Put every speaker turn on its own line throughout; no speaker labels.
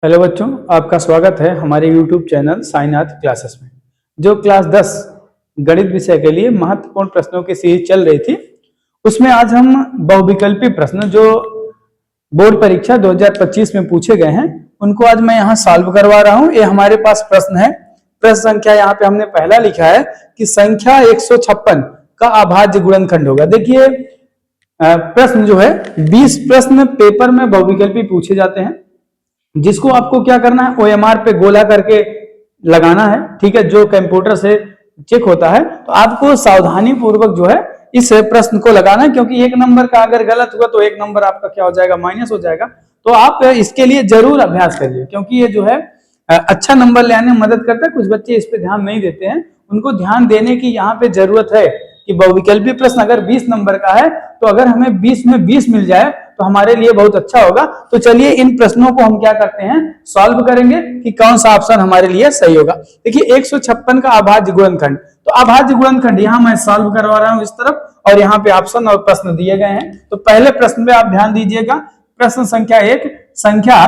Hello बच्चों, आपका स्वागत है हमारे YouTube चैनल साईनाथ क्लासेस में। जो क्लास 10 गणित विषय के लिए महत्वपूर्ण प्रश्नों की सीरीज चल रही थी, उसमें आज हम बहुविकल्पी प्रश्न जो बोर्ड परीक्षा 2025 में पूछे गए हैं उनको आज मैं यहाँ सॉल्व करवा रहा हूँ। ये हमारे पास प्रश्न है। प्रश्न संख्या यहाँ पे हमने पहला लिखा है कि संख्या 156 का अभाज्य गुणनखंड होगा। देखिए, प्रश्न जो है 20 प्रश्न पेपर में बहुविकल्पी पूछे जाते हैं, जिसको आपको क्या करना है, OMR पे गोला करके लगाना है। ठीक है, जो कंप्यूटर से चेक होता है, तो आपको सावधानी पूर्वक जो है इस प्रश्न को लगाना है, क्योंकि एक नंबर का अगर गलत हुआ तो एक नंबर आपका क्या हो जाएगा, माइनस हो जाएगा। तो आप इसके लिए जरूर अभ्यास करिए, क्योंकि ये जो है अच्छा नंबर लाने में मदद करता है। कुछ बच्चे इस पे ध्यान नहीं देते हैं, उनको ध्यान देने की यहाँ पे जरूरत है कि बहुविकल्पी प्रश्न अगर 20 नंबर का है तो अगर हमें 20 में 20 मिल जाए तो हमारे लिए बहुत अच्छा होगा। तो चलिए इन प्रश्नों को हम क्या करते हैं, सॉल्व करेंगे कि कौन सा ऑप्शन हमारे लिए सही होगा। देखिए 156 का अभाज्य गुणनखंड, तो अभाज्य गुणनखंड यहाँ मैं सॉल्व करवा रहा हूं इस तरफ, और यहाँ पे ऑप्शन और प्रश्न दिए गए हैं। तो पहले प्रश्न पे आप ध्यान दीजिएगा। प्रश्न संख्या 1, संख्या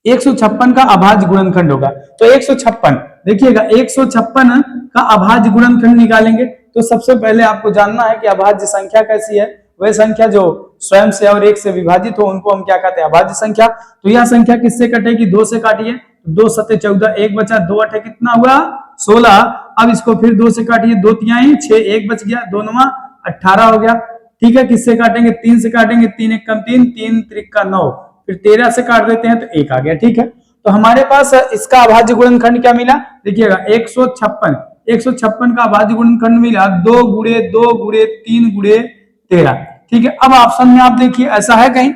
156 का अभाज्य गुणनखंड होगा। तो 156 देखिएगा, 156 का अभाज्य गुणनखंड निकालेंगे तो सबसे पहले आपको जानना है कि अभाज्य संख्या कैसी है। वह संख्या जो स्वयं से और 1 से विभाजित हो उनको हम क्या कहते हैं, अभाज्य संख्या। तो यह संख्या किससे कटेगी, 2 से काटिए। 2 7 14, 1 बचा, 2 8 कितना हुआ, 16। अब इसको फिर 2 से काटिए, 2 3 6, 1 बच गया, 2 9 18 हो गया। ठीक है, किससे काटेंगे, 3 से काटेंगे, 3 1 कम 3, 3 3 9, फिर 13 से काट देते हैं तो 1 आ गया। ठीक है, तो हमारे पास इसका अभाज्य गुणनखंड क्या मिला, देखिएगा 156 का अभाज्य गुणनखंड मिला 2 गुणे 2 गुणे 3 गुणे 13। ठीक है, अब ऑप्शन में आप देखिए ऐसा है कहीं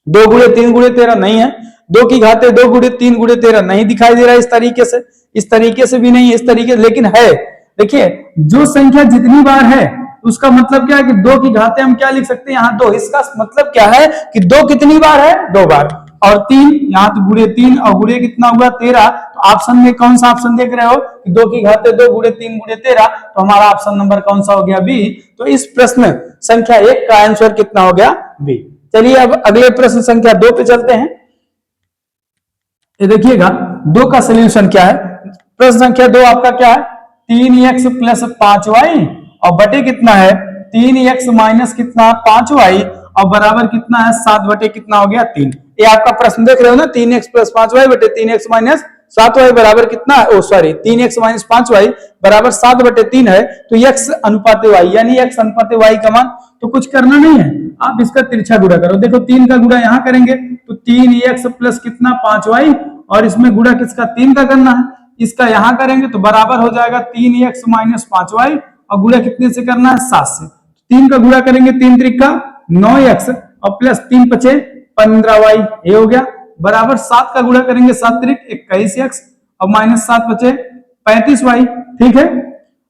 2 गुणे 3 गुणे 13 नहीं है, 2 की घाते 2 गुणे 3 गुणे 13 नहीं दिखाई दे रहा है। इस तरीके से भी नहीं है, इस तरीके लेकिन है। देखिए, जो संख्या जितनी बार है उसका मतलब क्या है कि 2 की घाते हम क्या लिख सकते हैं, यहाँ 2। इसका मतलब क्या है कि 2 कितनी बार है, 2 बार। और 3 यहाँ तो गुणे 3 और गुणे कितना हुआ 13। तो ऑप्शन में कौन सा ऑप्शन देख रहे हो कि 2 की घाते 2 गुणे 3 गुणे 13, तो हमारा ऑप्शन नंबर कौन सा हो गया, बी। तो इस प्रश्न संख्या 1 का आंसर कितना हो गया, बी। चलिए अब अगले प्रश्न संख्या 2 पे चलते हैं। ये देखिएगा 2 का सोल्यूशन क्या है। प्रश्न संख्या 2 आपका क्या है, 3x प्लस 5y और बटे कितना है 3x माइनस कितना 5y और बराबर कितना है 7 बटे कितना हो गया 3। ये आपका प्रश्न देख रहे हो ना, 3x प्लस 5y बटे 3x माइनस 7y बराबर कितना है, 3x माइनस 5y बराबर 7 बटे 3 है। तो x अनुपात y यानी x अनुपात y का मान, तो कुछ करना नहीं है, आप इसका तिरछा गुणा करो। देखो 3 का गुणा यहाँ करेंगे तो 3x प्लस कितना 5y, और इसमें गुणा किसका 3 का करना है, इसका यहाँ करेंगे तो बराबर हो जाएगा 3x माइनस 5y और गुणा कितने से करना है, 7 से। 3 का गुणा करेंगे 3 त्रिका 9x और प्लस 3 पचे 15y, ये हो गया बराबर 7 का गुणा करेंगे 7 त्रिक 21x और माइनस 7 बचे 35y। ठीक है,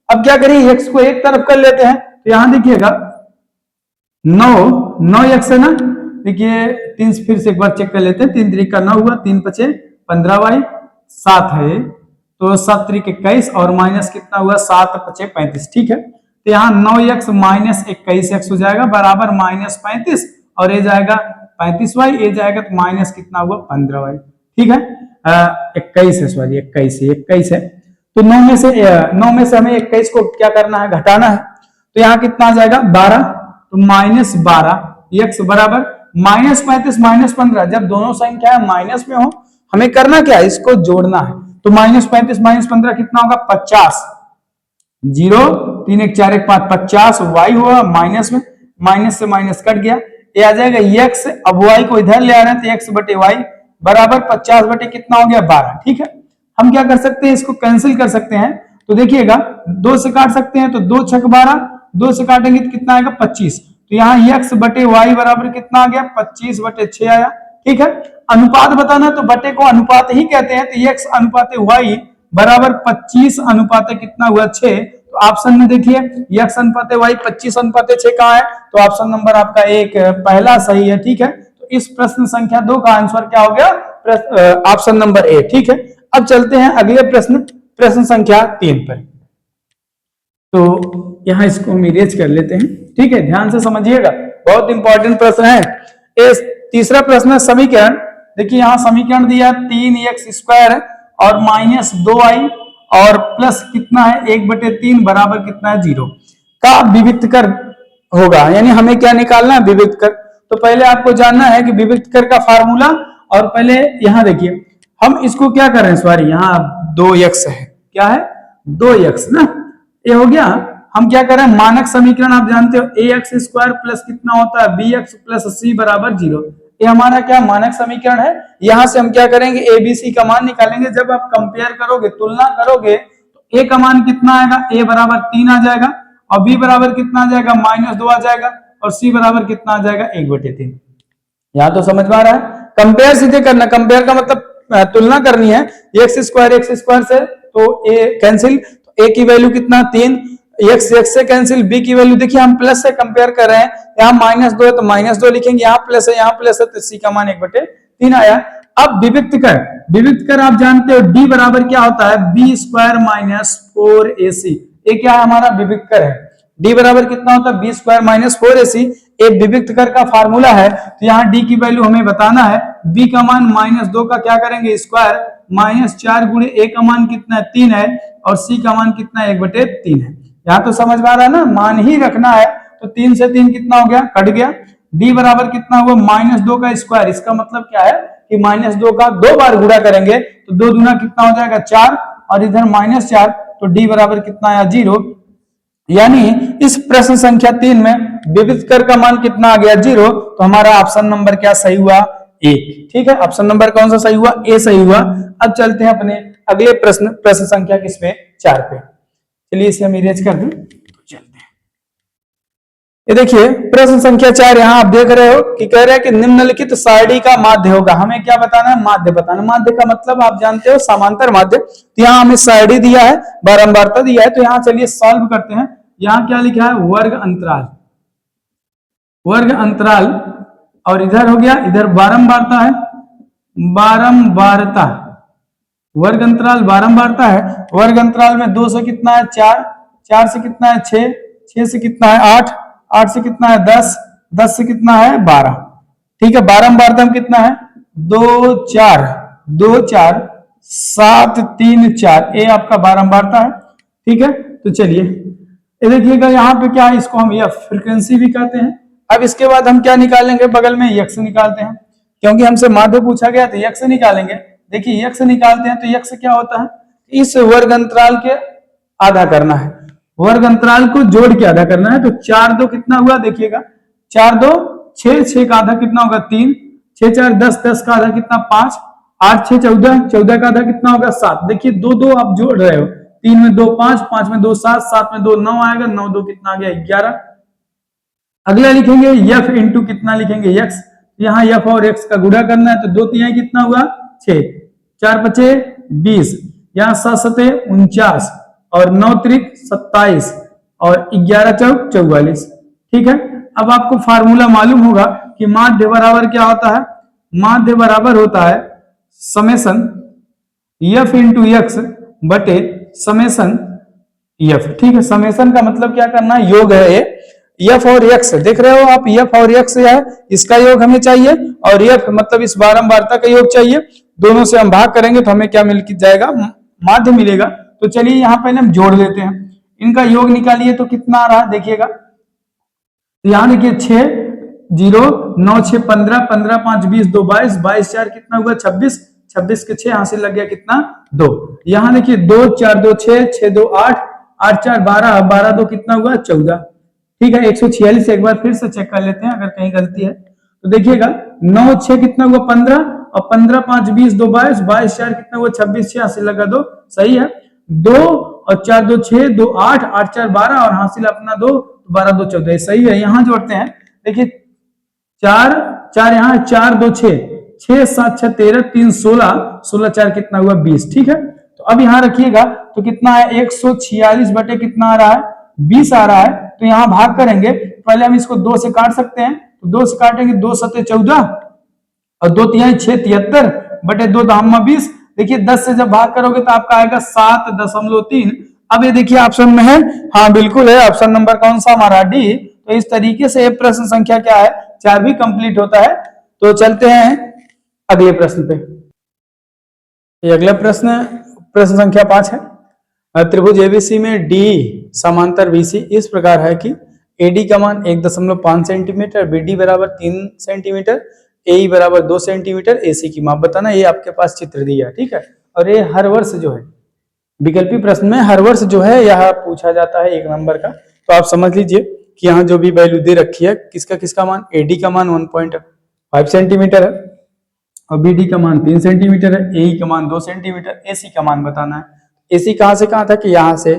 अब क्या करिए, x को एक तरफ कर लेते हैं। तो यहां देखिएगा 9x है ना, देखिए 3 फिर से एक बार चेक कर लेते हैं। 3 त्रिक का 9 हुआ, 3 पचे 15y, 7 है तो 7 त्रिक 21 और माइनस कितना हुआ 7 पचे 35। ठीक है, तो यहाँ 9x माइनस 21x हो जाएगा बराबर माइनस 35 और ये जाएगा 35y, ये जाएगा तो माइनस कितना हुआ 15y। ठीक है, 21 है, सॉरी 21 है। तो 9 में से हमें 21 को क्या करना है, घटाना है। तो यहाँ कितना आ जाएगा 12, तो माइनस 12 x बराबर माइनस 35 माइनस 15। जब दोनों संख्या माइनस में हो हमें करना क्या है, इसको जोड़ना है। तो माइनस 35 माइनस 15 कितना होगा 50, 0 3 1 4 1 5 50 y हुआ माइनस में, माइनस से माइनस कट गया, ये आ जाएगा x। अब y को इधर ले आ रहे हैं तो x बटे y बराबर 50 बटे कितना हो गया 12। ठीक है, हम क्या कर सकते हैं, इसको कैंसिल कर सकते हैं। तो देखिएगा 2 से काट सकते हैं तो 2 6 12, 2 से काटेंगे तो कितना आएगा 25। तो यहाँ x बटे y बराबर कितना आ गया 25 बटे 6 आया। ठीक है, अनुपात बताना तो बटे को अनुपात ही कहते हैं। तो x अनुपात y बराबर 25 अनुपात कितना हुआ 6। तो ऑप्शन में देखिए x अनुपात y 25 अनुपात 6 कहाँ है, तो ऑप्शन नंबर आपका 1 पहला सही है। ठीक है, तो इस प्रश्न संख्या 2 का आंसर क्या हो गया, ऑप्शन नंबर ए। ठीक है, अब चलते हैं अगले प्रश्न संख्या 3 पर। तो यहाँ इसको हम इरेज कर लेते हैं। ठीक है, ध्यान से समझिएगा, बहुत इंपॉर्टेंट प्रश्न है। तीसरा प्रश्न है, समीकरण देखिए यहाँ समीकरण दिया 3x² और -2i और प्लस कितना है 1/3 बराबर कितना है 0 का विविक्त कर होगा, यानी हमें क्या निकालना है विविक्त कर। तो पहले आपको जानना है कि विविक्त कर का फार्मूला, और पहले यहाँ देखिए हम इसको क्या कर रहे हैं, सॉरी यहाँ 2x है, क्या है 2x ना, ये हो गया। हम क्या कर रहे हैं, मानक समीकरण आप जानते हो ax² प्लस कितना होता है bx प्लस c बराबर 0, ये हमारा क्या मानक समीकरण है। यहां से हम क्या करेंगे abc का मान निकालेंगे। जब आप कंपेयर करोगे, तुलना करोगे, तो a का मान कितना आएगा, a बराबर 3 आ जाएगा और b बराबर कितना आ जाएगा -2 आ जाएगा और c बराबर कितना आ जाएगा 1/3। यहां तो समझ में आ रहा है। कंपेयर सीधे करना, कंपेयर का मतलब तुलना करनी है, x² से तो a कैंसिल, तो a की वैल्यू कितना 3, x से कैंसिल, b की वैल्यू देखिए हम प्लस से कंपेयर कर रहे हैं, यहाँ -2 है तो -2 लिखेंगे, यहाँ प्लस है तो c का मान 1/3 आया। अब विविक्त कर आप जानते हो d बराबर क्या होता है b² - 4ac, ये क्या है हमारा विविक्त कर है। d बराबर कितना होता है b² - 4ac, एक विविक्त कर का फार्मूला है। तो यहाँ d की वैल्यू हमें बताना है, b का मान -2 का क्या करेंगे स्क्वायर, -4 गुणे a का मान कितना है 3 है और c का मान कितना है 1/3 है। यहाँ तो समझ में आ रहा है ना, मान ही रखना है। तो 3 से 3 कितना हो गया, कट गया। d बराबर कितना हुआ -2 का स्क्वायर, इसका मतलब क्या है कि -2 का 2 बार गुणा करेंगे तो 2 दूना कितना हो जाएगा 4 और इधर -4, तो d बराबर कितना आया 0। यानी इस प्रश्न संख्या 3 में विविक्त कर का मान कितना आ गया 0। तो हमारा ऑप्शन नंबर क्या सही हुआ, ए। ठीक है, ऑप्शन नंबर कौन सा सही हुआ, ए सही हुआ। अब चलते हैं अपने अगले प्रश्न संख्या किसमें 4 पे। चलिए इसे हम इरेज कर दूं, चलते हैं। ये देखिए प्रश्न संख्या 4, यहाँ आप देख रहे हो कि कह रहे हैं कि निम्नलिखित सारणी का माध्य होगा। हमें क्या बताना है, माध्य बताना। माध्य का मतलब आप जानते हो समांतर माध्य। तो यहाँ हमें सारणी दिया है, बारंबारता दिया है। तो यहाँ चलिए सॉल्व करते हैं। यहाँ क्या लिखा है, वर्ग अंतराल, और इधर हो गया, इधर बारंबारता है, बारंबारता, वर्ग अंतराल बारंबारता है। वर्ग अंतराल में 2 से कितना है 4, 4 से कितना है 6, 6 से कितना है 8, 8 से कितना है 10, 10 से कितना है 12। ठीक है, बारंबारता में कितना है 2 4 2 4 7 3 4, ये आपका बारंबारता है। ठीक है, तो चलिए ये देखिएगा यहाँ पे क्या है, इसको हम यह फ्रीक्वेंसी भी कहते हैं। अब इसके बाद हम क्या निकालेंगे, बगल में यक्ष निकालते हैं, क्योंकि हमसे माध्य पूछा गया तो यक्ष निकालेंगे। देखिए यक्ष निकालते हैं तो यक्ष क्या होता है, इस वर्ग अंतराल के आधा करना है, वर्ग अंतराल को जोड़ के आधा करना है। तो 4 2 कितना हुआ, देखिएगा 4 2 6, 6 का आधा कितना होगा 3, 6 4 10, 10 का आधा कितना 5, 8 6 14, 14 का आधा कितना होगा 7। देखिए 2 2 आप जोड़ रहे हो, 3 में 2 5, 5 में 2 7, 7 में 2 9 आएगा, 9 2 कितना आ गया 11। अगला लिखेंगे यफ इंटू कितना लिखेंगे यक्स, यहाँ यफ और एक्स का गुणा करना है। तो 2 3 कितना हुआ 6, 4 5 20, यहाँ 7 7 49 और 9 3 27 और 11 4 44। ठीक है, अब आपको फार्मूला मालूम होगा कि माध्य बराबर क्या होता है, माध्य बराबर होता है समेसन यफ इंटू यक्स बटे समेसन यफ। ठीक है, समेसन का मतलब क्या करना है, योग है ये। यफ और यक्स देख रहे हो आप, यफ और यक्स है, इसका योग हमें चाहिए और यफ मतलब इस बारंबारता का योग चाहिए। दोनों से हम भाग करेंगे तो हमें क्या मिल जाएगा, माध्य मिलेगा। तो चलिए यहाँ पहले हम जोड़ लेते हैं, इनका योग निकालिए तो कितना आ रहा है देखिएगा। तो यहाँ देखिए 6 0 9 6 15, 15 5 20, 2 22, 22 4 कितना हुआ 26, 26 के 6 यहाँ से लग गया कितना 2। यहाँ देखिए 2 4 2 6, 6 2 8, 8 4 12, 12 2 कितना हुआ 14। ठीक है, 146 एक बार फिर से चेक कर लेते हैं अगर कहीं गलती है तो देखिएगा 9 6 कितना हुआ 15 और 15 5 20, 2 22, 22 4 कितना हुआ 26, 6 हासिल लगा 2, सही है। 2 और 4 2 6, 2 8, 8 4 12 और हासिल अपना 2, 12 2 14, सही है। यहाँ जोड़ते हैं, देखिए 4 4 यहाँ 4 2 6, 6 7 6 13, 3 16, 16 4 कितना हुआ 20। ठीक है, तो अब यहाँ रखिएगा तो कितना है 146 बटे कितना आ रहा है 20 आ रहा है। तो यहाँ भाग करेंगे, पहले हम इसको 2 से काट सकते हैं, तो 2 से काटेंगे 2 7 14 और 2 3 6 73 बटे 2 दाम 20। देखिए 10 से जब भाग करोगे तो आपका आएगा 7.3। अब ये देखिए ऑप्शन में है, हाँ बिल्कुल है, ऑप्शन नंबर कौन सा हमारा डी। तो इस तरीके से प्रश्न संख्या क्या है 4 भी कंप्लीट होता है। तो चलते हैं अगले प्रश्न पे। ये अगला प्रश्न प्रश्न संख्या 5 है। त्रिभुज एबीसी में डी समांतर बीसी इस प्रकार है कि एडी का मान 1.5 सेंटीमीटर, बीडी बराबर 3 सेंटीमीटर, एई बराबर 2 सेंटीमीटर, एसी की माप बताना। ये आपके पास चित्र दिया है, ठीक है। और ये हर वर्ष जो है विकल्पी प्रश्न में हर वर्ष जो है यह पूछा जाता है 1 नंबर का। तो आप समझ लीजिए कि यहाँ जो भी वैल्यू दे रखी है किसका मान, एडी का मान 1.5 सेंटीमीटर है और बीडी का मान 3 सेंटीमीटर है, एई का मान 2 सेंटीमीटर, एसी का मान बताना है। एसी कहां से कहां तक, यहां से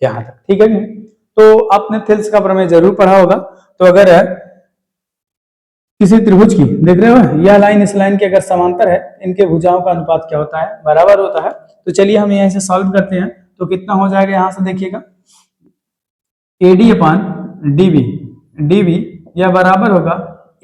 यहां तक, ठीक है। तो आपने थेल्स का प्रमेय जरूर पढ़ा होगा। तो अगर किसी त्रिभुज की देख रहे हो, यह लाइन इस लाइन के अगर समांतर है, इनके भुजाओं का अनुपात क्या होता है, बराबर होता है। तो चलिए हम यहां से सॉल्व करते हैं। तो कितना हो जाएगा, यहां से देखिएगा एडी अपान डीबी, डीबी यह बराबर होगा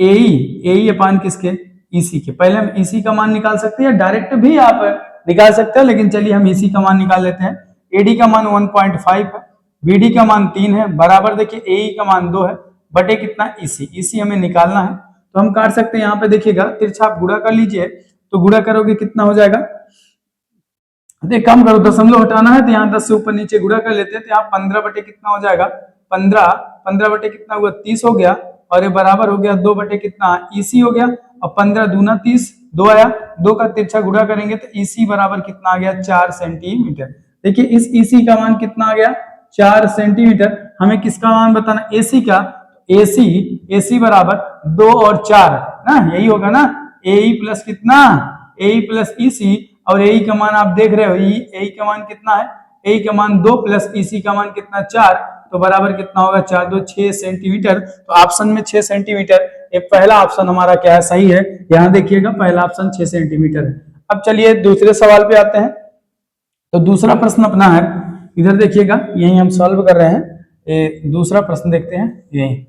एई, एई अपान किसके, ईसी के। पहले हम ईसी का मान निकाल सकते हैं, डायरेक्ट भी आप निकाल सकते हैं, लेकिन चलिए हम ईसी का मान निकाल लेते हैं। एडी का मान 1.5 है, बीडी का मान 3 है, बराबर देखिए एई का मान 2 है, बटे कितना ईसी, ईसी हमें निकालना है। तो हम काट सकते हैं, यहाँ पे देखिएगा तिरछा आप गुणा कर लीजिए। तो गुणा करोगे कितना हो जाएगा, एक काम करो, दशमलव हटाना है तो यहाँ 10 से ऊपर नीचे गुणा कर लेते हैं। तो यहाँ 15 बटे कितना हो जाएगा, 15 बटे कितना हुआ, 30 हो गया। और ये बराबर हो गया 2 बटे कितना, ईसी हो गया। अब 15 दूना 30, 2 आया, 2 का तिरछा गुणा करेंगे तो ईसी बराबर कितना आ गया, 4 सेंटीमीटर। देखिए इस ईसी का मान कितना आ गया, 4 सेंटीमीटर। हमें किसका मान बताना, एसी का। एसी, एसी बराबर 2 और 4 ना, यही होगा ना, एई प्लस कितना, एई प्लस ईसी। और एई का मान आप देख रहे हो, एई का मान कितना है, एई का मान 2 प्लस ईसी का मान कितना, 4। तो बराबर कितना होगा, 4 2 6 सेंटीमीटर। तो ऑप्शन में 6 सेंटीमीटर, ये पहला ऑप्शन हमारा क्या है, सही है। यहाँ देखिएगा पहला ऑप्शन 6 सेंटीमीटर है। अब चलिए दूसरे सवाल पे आते हैं। तो दूसरा प्रश्न अपना है, इधर देखिएगा, यही हम सॉल्व कर रहे हैं। ये दूसरा प्रश्न देखते हैं, यही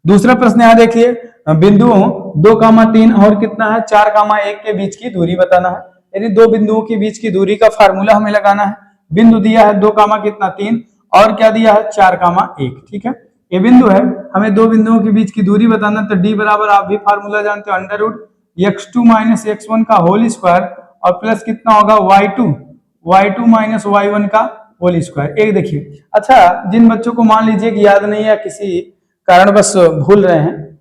दूसरा प्रश्न। यहाँ देखिए बिंदुओं 2,3 और कितना है 4,1 के बीच की दूरी बताना है। यानी दो बिंदुओं के बीच की दूरी का फार्मूला हमें लगाना है। बिंदु दिया है 2, कितना 3 और क्या दिया है 4,1, ठीक है। ये बिंदु है, हमें दो बिंदुओं के बीच की दूरी बताना। तो डी बराबर आप भी फार्मूला जानते हो, under root x2 minus x1 का होल स्क्वायर और प्लस कितना होगा y2 माइनस y1 का होल स्क्वायर। एक देखिए, अच्छा जिन बच्चों को मान लीजिए कि याद नहीं है, किसी कारण बस भूल रहे हैं,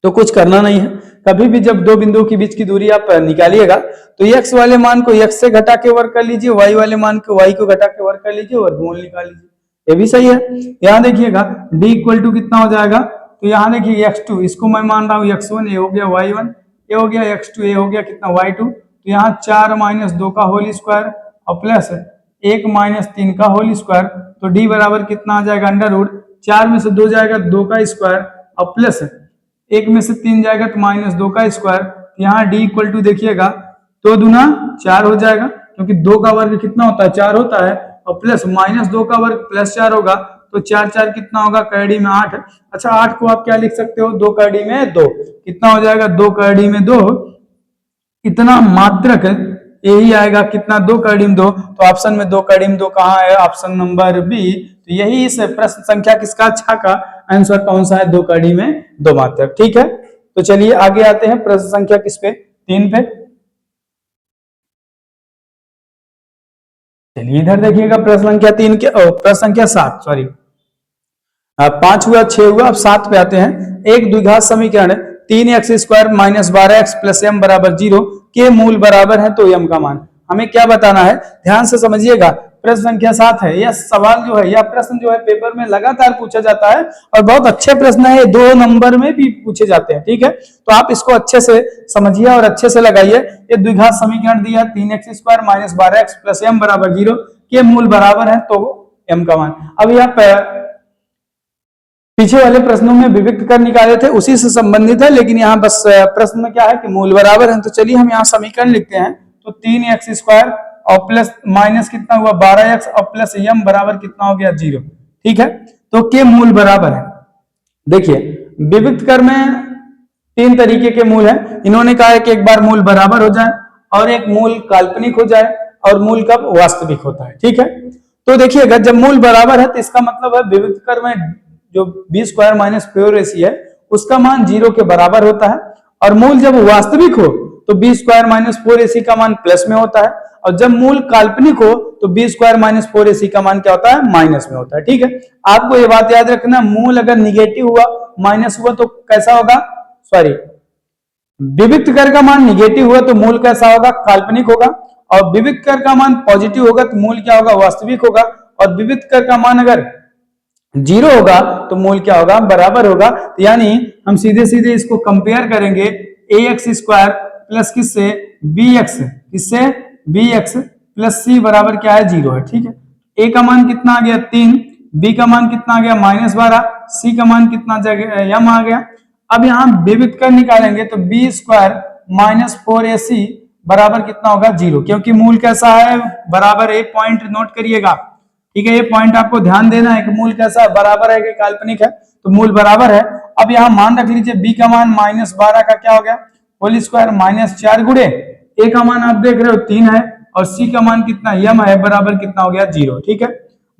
तो कुछ करना नहीं है। कभी भी जब दो बिंदुओं के बीच की दूरी आप निकालिएगा तो x वाले मान को x से घटा के वर्ग कर लीजिए, y वाले मान को y को घटा के वर्ग कर लीजिए, वर्गमूल निकाल लीजिए, ये भी सही है। यहाँ देखिएगा d इक्वल टू कितना हो जाएगा, तो यहाँ देखिए x2, इसको मैं मान रहा हूँ x1, ये हो गया y1, ये हो गया x2, ये हो गया कितना y2। तो यहाँ 4 माइनस 2 का होल स्क्वायर और प्लस 1 माइनस 3 का होल स्क्वायर। तो d बराबर कितना आ जाएगा, अंडर रूट 4 में से 2 जाएगा 2 का स्क्वायर और प्लस 1 में से 3 जाएगा तो माइनस 2 का स्क्वायर। यहाँ d इक्वल टू देखिएगा 2 दूना 4 हो जाएगा, क्योंकि 2 का वर्ग कितना होता है 4 होता है, और प्लस माइनस 2 का वर्ग प्लस 4 होगा। तो 4 4 कितना होगा, कैडी में 8। अच्छा 8 को आप क्या लिख सकते हो, 2 कैडी में 2, कितना हो जाएगा 2 कैडी में 2, इतना मात्रक यही आएगा कितना, 2 कैडी में 2। तो ऑप्शन में 2 कैडी में 2 कहाँ है, ऑप्शन नंबर बी। तो यही इस प्रश्न संख्या किसका, अच्छा का आंसर कौन सा है, 2 कड़ी में 2 मात्रक, ठीक है। तो चलिए आगे आते हैं प्रश्न संख्या किस पे, 3 पे। चलिए इधर देखिएगा प्रश्न संख्या 3 के, प्रश्न संख्या 7 सॉरी 5 हुआ 6 हुआ, अब 7 पे आते हैं। एक द्विघात समीकरण 3x² minus 12x plus m बराबर 0 के मूल बराबर है, तो m का मान हमें क्या बताना है, ध्यान से समझिएगा। प्रश्न संख्या 7 है, यह सवाल जो है, यह प्रश्न जो है पेपर में लगातार पूछा जाता है और बहुत अच्छे प्रश्न है, 2 नंबर में भी पूछे जाते हैं, ठीक है। तो आप इसको अच्छे से समझिए और अच्छे से लगाइए। ये द्विघात समीकरण दिया 3x² minus 12x plus m बराबर 0 के मूल बराबर है, तो m का मान। अब यहाँ पीछे वाले प्रश्नों में विविक्त कर निकाले थे, उसी से संबंधित है, लेकिन यहाँ बस प्रश्न में क्या है कि मूल बराबर है। तो चलिए हम यहाँ समीकरण लिखते हैं। तो 3x² और प्लस माइनस कितना हुआ 12x और प्लस m बराबर कितना हो गया 0, ठीक है। तो के मूल बराबर है, देखिए विविक्त कर में 3 तरीके के मूल हैं। इन्होंने कहा है कि एक बार मूल बराबर हो जाए और एक मूल काल्पनिक हो जाए, और मूल कब वास्तविक होता है, ठीक है। तो देखिएगा जब मूल बराबर है तो इसका मतलब है विविक्त कर में जो b² माइनस 4ac है उसका मान 0 के बराबर होता है, और मूल जब वास्तविक हो तो बी स्क्वायर माइनस 4ac का मान प्लस में होता है, और जब मूल काल्पनिक हो तो बी स्क्वायर माइनस 4ac का मान क्या होता है, माइनस में होता है। ठीक है, आपको ये बात याद रखना, मूल अगर निगेटिव हुआ, माइनस हुआ तो कैसा होगा, सॉरी विविक्त कर का मान निगेटिव हुआ तो मूल कैसा होगा, काल्पनिक होगा, और विविक्त कर का मान पॉजिटिव होगा तो मूल क्या होगा, वास्तविक होगा, और विविक्त कर का मान अगर 0 होगा तो मूल क्या होगा, बराबर होगा। तो यानी हम सीधे सीधे इसको कंपेयर करेंगे, ax स्क्वायर प्लस किससे, bx, किससे, bx प्लस c बराबर क्या है, 0 है। ठीक है, a का मान कितना आ गया 3, b का मान कितना आ गया -12, c का मान कितना m आ गया। अब यहाँ विविक्त कर निकालेंगे तो b स्क्वायर माइनस 4ac बराबर कितना होगा, 0, क्योंकि मूल कैसा है, बराबर है। पॉइंट नोट करिएगा, ठीक है, ये पॉइंट आपको ध्यान देना है कि मूल कैसा बराबर है कि काल्पनिक है, तो मूल बराबर है। अब यहाँ मान रख लीजिए b का मान -12 का क्या हो गया, होल स्क्वायर -4 गुणे a का मान आप देख रहे हो 3 है, और c का मान कितना m है, बराबर कितना हो गया, 0। ठीक है,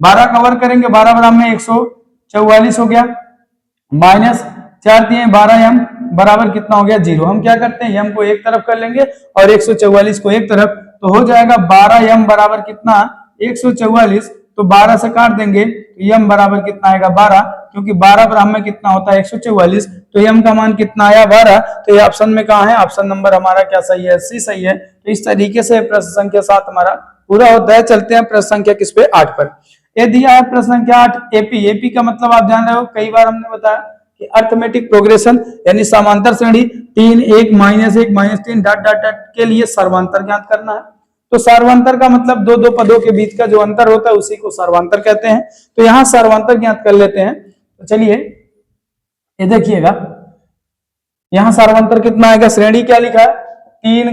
12 कवर करेंगे, 12 बराबर में 144 हो गया, -4 दिए 12m बराबर कितना हो गया, 0। हम क्या करते हैं, m को एक तरफ कर लेंगे और 144 को एक तरफ, तो हो जाएगा 12m बराबर कितना, 144, तो 12 से काट देंगे तो m बराबर कितना आएगा, 12, क्योंकि 12 बराबर में कितना होता है, 144, तो m का मान कितना आया, 12। तो ये ऑप्शन में कहाँ है, ऑप्शन नंबर हमारा क्या सही है, सी सही है। तो इस तरीके से प्रश्न संख्या 7 हमारा पूरा होता है। चलते हैं प्रश्न संख्या किस पे, 8 पर। ये दिया है प्रश्न संख्या 8 एपी। एपी का मतलब आप जान रहे हो, कई बार हमने बताया कि अर्थमेटिक प्रोग्रेशन यानी समांतर श्रेणी 3 1 -1 -3 डॉट डॉट डॉट के लिए सर्वांतर ज्ञात करना है। तो सर्वांतर का मतलब दो पदों के बीच का जो अंतर होता है उसी को सर्वांतर कहते हैं। तो यहाँ सर्वांतर ज्ञात कर लेते हैं। तो चलिए ये देखिएगा, यहाँ सर्वांतर कितना आएगा, श्रेणी क्या लिखा है, 3,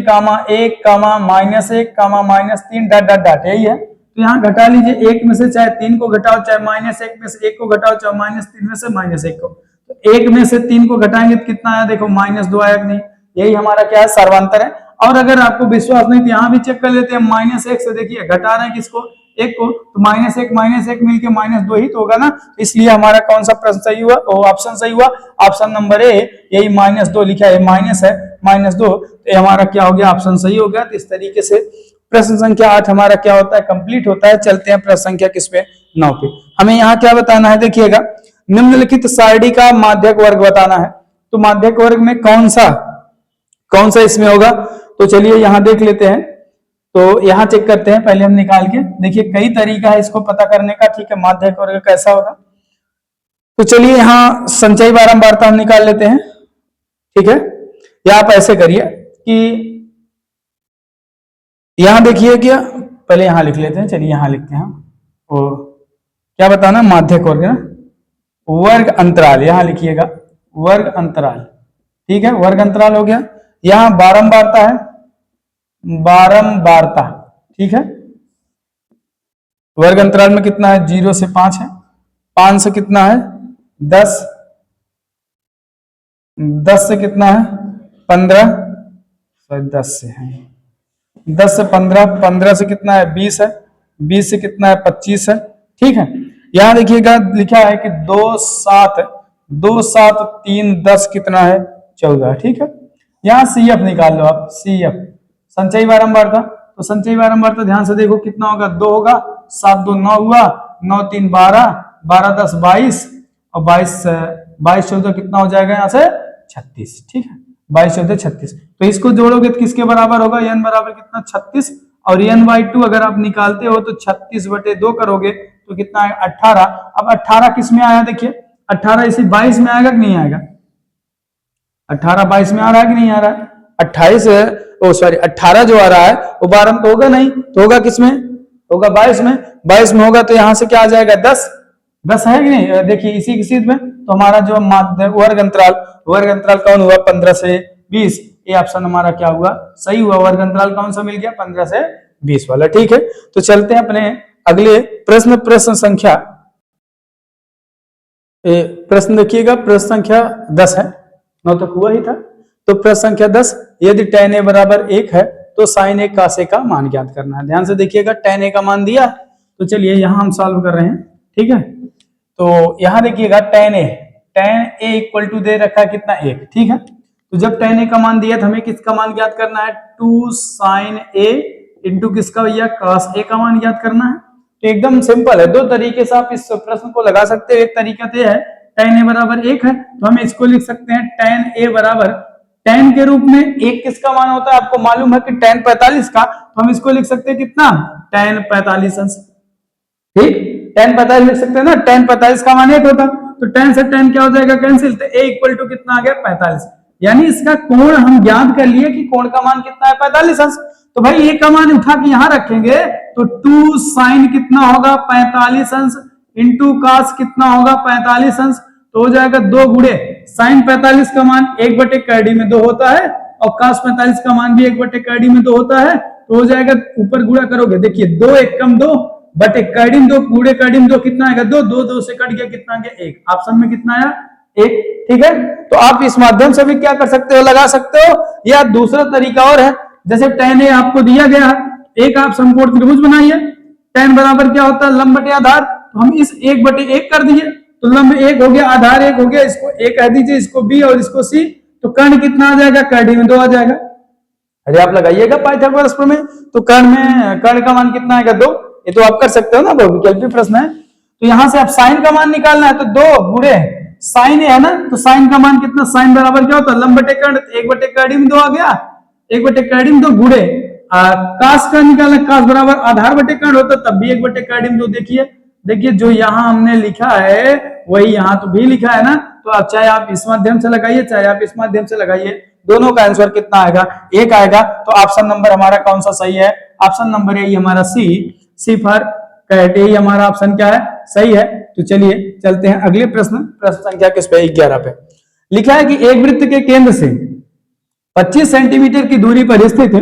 1, -1, -3 डॉट डॉट डॉट, यही है। तो यहाँ घटा लीजिए, 1 में से चाहे 3 को घटाओ, चाहे -1 में से 1 को घटाओ, चाहे -3 में से -1 को, तो 1 में से 3 को घटाएंगे तो कितना आया, देखो -2 आया कि नहीं, यही हमारा क्या है, सर्वांतर है। और अगर आपको विश्वास नहीं तो यहाँ भी चेक कर लेते हैं, -1 से देखिए घटा रहे हैं किसको, 1 को, तो -1 मिलके -2 ही तो होगा ना। इसलिए हमारा कौन सा प्रश्न सही हुआ, ऑप्शन सही हुआ, ऑप्शन नंबर ए, यही -2 लिखा है, माइनस है -2, तो हमारा क्या हो गया, ऑप्शन सही हो गया। तो इस तरीके से प्रश्न संख्या 8 हमारा क्या होता है, कंप्लीट होता है। चलते हैं प्रश्न संख्या किस पे, 9 पे। हमें यहाँ क्या बताना है, देखिएगा, निम्नलिखित सारणी का माध्यक वर्ग बताना है। तो माध्यक वर्ग में कौन सा इसमें होगा, तो चलिए यहाँ देख लेते हैं। तो यहाँ चेक करते हैं, पहले हम निकाल के देखिए, कई तरीका है इसको पता करने का। ठीक है, माध्यक वर्ग कैसा होगा, तो चलिए यहाँ संचयी बारंबारता हम निकाल लेते हैं। ठीक है, या आप ऐसे करिए कि यहां देखिए, क्या पहले यहां लिख लेते हैं, चलिए यहां लिखते हैं। और क्या बताना, माध्यक वर्ग ना, वर्ग अंतराल, यहां लिखिएगा वर्ग अंतराल। ठीक है, वर्ग अंतराल हो गया। यहां बारंबारता है, बारंबारता। ठीक है, वर्ग अंतराल में कितना है, 0 से 5 है, 5 से कितना है 10, 10 से कितना है 15, 10 से है 10 से 15, 15 से कितना है 20 है, 20 से कितना है 25 है। ठीक है, यहां देखिएगा लिखा है कि 2 7 2 7 3 10 कितना है 14। ठीक है, यहां CF निकाल लो आप, CF संचयी बारंबारता। तो संचयी बारंबारता ध्यान से देखो कितना होगा, 2 होगा, 7 2 9 हुआ, 9 3 12, 12 10 22, और 22 14 कितना हो जाएगा यहाँ से 36। ठीक है, 22 14 36, तो इसको जोड़ोगे तो किसके बराबर होगा, n बराबर कितना 36, और n/2 अगर आप निकालते हो तो 36/2 करोगे तो कितना है 18। अब 18 किस में आया, देखिए 18 इसी 22 में आएगा कि नहीं आएगा, 18 22 में आ रहा है कि नहीं आ रहा है, 18 जो आ रहा है वो 12 में तो होगा नहीं, तो होगा किसमें, होगा 22 में, 22 में होगा तो यहाँ से क्या आ जाएगा 10 है कि नहीं। देखिए इसी किसी में तो हमारा जो वर्ग अंतराल कौन हुआ, 15 से 20, ये ऑप्शन हमारा क्या हुआ, सही हुआ। वर्ग अंतराल कौन सा मिल गया, 15 से 20 वाला। ठीक है, तो चलते हैं अपने अगले प्रश्न संख्या, प्रश्न देखिएगा, प्रश्न संख्या 10 है, 9 तक हुआ ही था। तो प्रश्न संख्या 10, यदि tan a बराबर 1 है तो sin a cos a का मान ज्ञात करना है। ध्यान से देखिएगा, tan a का मान दिया, तो चलिए यहां हम सॉल्व कर रहे हैं। ठीक है, तो यहां देखिएगा tan a इक्वल टू दे रखा है कितना 1। ठीक है, तो जब tan a का मान दिया तो हमें किसका मान ज्ञात करना है, 2 sin a इंटू किसका भैया, cos a का मान ज्ञात करना है। तो एकदम सिंपल है, दो तरीके से आप इस प्रश्न को लगा सकते हो। एक तरीका तो है tan a बराबर 1 है, तो हम इसको लिख सकते हैं tan a बराबर tan के रूप में 1 किसका मान होता है, आपको मालूम है कि tan 45 का, तो हम इसको लिख सकते हैं कितना, tan 45 अंश। ठीक, tan 45 लिख सकते हैं ना, tan 45 का मान 1 होता, तो tan से tan क्या हो जाएगा, कैंसिल, तो a इक्वल टू कितना आ गया, 45। यानी इसका कोण हम ज्ञात कर लिए कि कोण का मान कितना है, 45 अंश। तो भाई a का मान उठा के यहां रखेंगे तो 2 sin कितना होगा, 45 अंश इंटू cos कितना होगा, 45 अंश, तो हो जाएगा 2 गुणे sin 45 का मान 1/2 में 2 होता है और cos 45 का मान भी 1/2 में 2 होता है, तो हो जाएगा, ऊपर गुणा करोगे, देखिए 2 1 कम 2 बटे कड़ी में 2 गुणे कड़ी में 2 कितना आएगा, 2 2 2 से कट गया, कितना आ गया, 1। ऑप्शन में कितना आया, 1। ठीक है, तो आप इस माध्यम से भी क्या कर सकते हो, लगा सकते हो। या दूसरा तरीका और है, जैसे tan a आपको दिया गया है, एक आप समकोण त्रिभुज बनाइए, tan बराबर क्या होता है, लंब बटे आधार, तो हम इस 1/1 कर दिए, तो लंब 1 हो गया, आधार 1 हो गया, इसको a कह दीजिए, इसको b और इसको c, तो कर्ण कितना आ जाएगा, कड़ी में 2 आ जाएगा। अरे आप लगाइएगा पाइथागोरस प्रमेय, तो कर्ण का मान कितना आएगा, 2। ये तो आप कर सकते हो ना, बहुविकल्पी प्रश्न है। तो यहां से आप साइन का मान निकालना है, तो 2 गुणे साइन है ना, तो साइन का मान कितना, साइन बराबर क्या होता है, लंब बटे कर्ण, 1/2 में 2 आ गया, 1/2 में 2 गुणे कास का निकालना, कास बराबर आधार बटे कर्ण होता, तब भी 1/2 में 2। देखिए जो यहाँ हमने लिखा है वही यहाँ तो भी लिखा है ना, तो आप चाहे आप इस माध्यम से लगाइए चाहे आप इस माध्यम से लगाइए, दोनों का आंसर कितना आएगा, 1 आएगा। तो ऑप्शन नंबर हमारा कौन सा सही है, ऑप्शन नंबर ए हमारा सी फॉर कैट, यही हमारा ऑप्शन क्या है, सही है। तो चलिए चलते हैं अगले प्रश्न संख्या किस पे, 11 पे। लिखा है कि एक वृत्त के केंद्र से 25 सेंटीमीटर की दूरी पर स्थित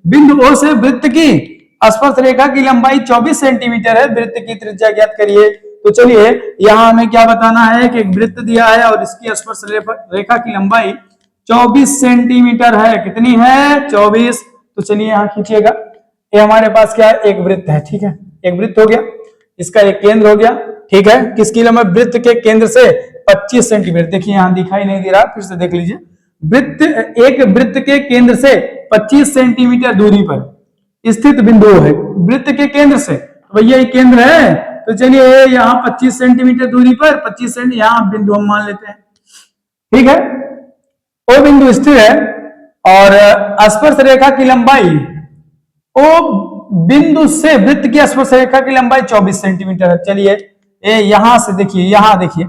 बिंदु O से वृत्त की स्पर्श रेखा की लंबाई 24 सेंटीमीटर है, वृत्त की त्रिज्या ज्ञात करिए। तो चलिए यहां हमें क्या बताना है कि एक वृत्त दिया है और इसकी स्पर्श रेखा की लंबाई 24 सेंटीमीटर है, कितनी है, 24। तो चलिए यहां खींचिएगा, ये हमारे पास क्या है, एक वृत्त है, ठीक है, एक वृत्त हो गया, इसका एक केंद्र हो गया, ठीक है, किसकी लंबाई, वृत्त के केंद्र से 25 सेंटीमीटर। देखिए यहां दिखाई नहीं दे रहा, फिर से देख लीजिए, एक वृत्त के केंद्र से 25 सेंटीमीटर दूरी पर स्थित बिंदु है, वृत्त के केंद्र से, तो भैया ये केंद्र है, तो चलिए यहाँ 25 सेंटीमीटर दूरी पर 25 सेंटीमीटर यहाँ बिंदु हम मान लेते हैं, ठीक है, वो बिंदु स्थिर है और स्पर्श रेखा की लंबाई, वो बिंदु से वृत्त की स्पर्श रेखा की लंबाई 24 सेंटीमीटर है। चलिए यहां से देखिए, यहां देखिए